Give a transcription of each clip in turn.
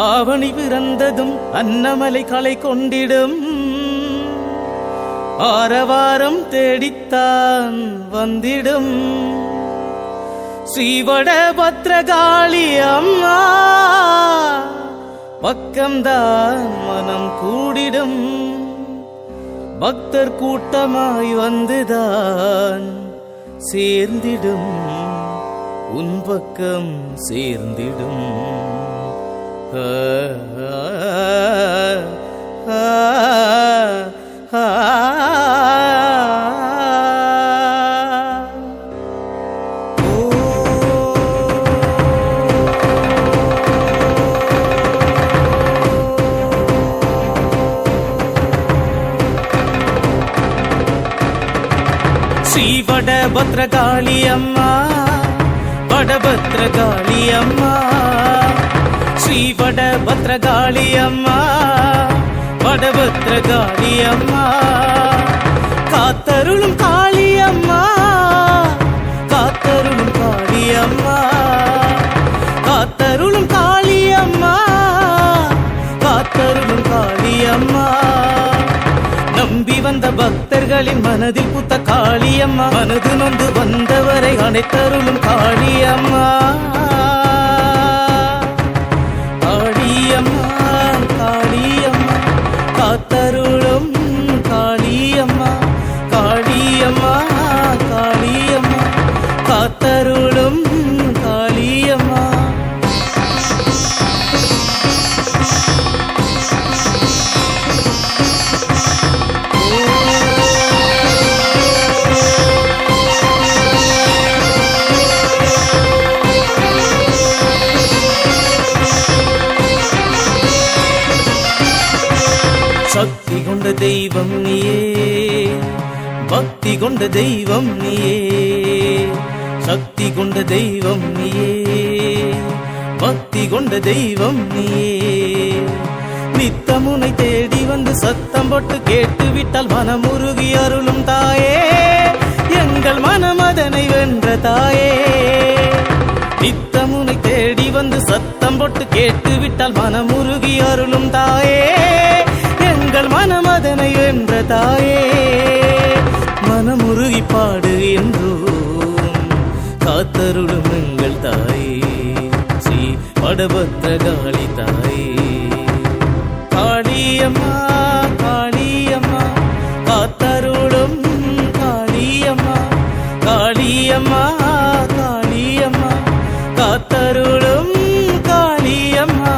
ஆவணி பிறந்ததும் அன்னமலை களை கொண்டிடும் ஆரவாரம் தேடித்தான் வந்திடும் ஸ்ரீவட பத்ரகாளி அம்மா பக்கம்தான் மனம் கூடிடும் பக்தர் கூட்டமாய் வந்துதான் சேர்ந்திடும் உன் பக்கம் சேர்ந்திடும் ஸ்ரீவட பத்ரகாளி அம்மா வடபத்ரகாளி அம்மா ஸ்ரீவட பத்ரகாளி அம்மா வடபத்ரகாளி அம்மா காத்தருளும் காளி அம்மா காத்தருளும் காளி அம்மா காத்தருளும் காளி அம்மா காத்தருளும் காளி அம்மா நம்பி வந்த பக்தர்களின் மனதில் புத்த காளியம்மா மனது நொந்து வந்தவரை அனைத்தருளும் காளியம்மா காளியம்மா காளியம்மா காத்தருளும் காளியம்மா காளியம்மா காளியம்மா காத்தருளும் காளியம்மா சக்தி கொண்ட தெய்வம் நீயே பக்தி கொண்ட தெய்வம் நீயே சக்தி கொண்ட தெய்வம் நீயே பக்தி கொண்ட தெய்வம் நீயே நித்தமுனை தேடி வந்து சத்தம் போட்டு கேட்டு விட்டால் மனமுருகி அருளும் தாயே எங்கள் மனம் அதனை வென்ற தாயே நித்தமுனை தேடி வந்து சத்தம் போட்டு கேட்டு விட்டால் மனமுருகி அருளும் தாயே எங்கள் மனம் அதனை வென்ற தாயே மனமுருகி பாடுகின்றோம் காத்தருளும் எங்கள் தாயே ஸ்ரீ வடபத்ரகாளி தாயே காளியம்மா காளியம்மா காத்தருளும் காளியம்மா காளியம்மா காளியம்மா காத்தருளும் காளியம்மா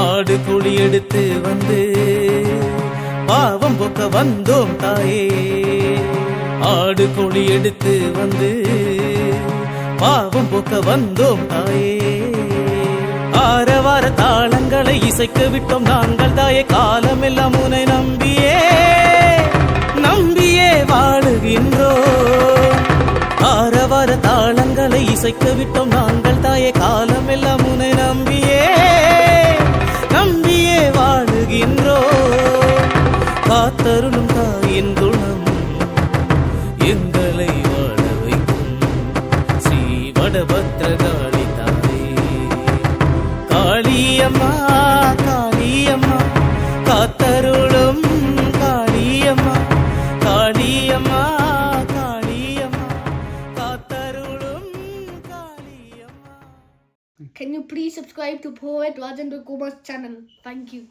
ஆடு குழி எடுத்து வந்து பாவம் போக்க வந்தோம் தாயே ஆடு குழி எடுத்து வந்து பாவம் போக்க வந்தோம் தாயே ஆரவார தாளங்களை இசைக்க விட்டோம் நாங்கள் தாயே காலமெல்லாம் உன்னை நம்பியே நம்பியே வாழுகின்றோம் ஆரவார தாளங்களை இசைக்க விட்டோம் நாங்கள் தாயே காலமெல்லாம் உன்னை நம்பியே நம்பியே வாழுகின்றோம் காத்தருளும் தாயின் குணம் எங்களை வாழ வைக்கும் ஸ்ரீ வடபத்ரகாளி தாயே காளியம்மா காளியம்மா காத்தருளும் காளியம்மா காளியம்மா காளியம்மா காத்தருளும் Kaliyamma. Can you please subscribe to Poet Rajendra Kumar's channel? Thank you.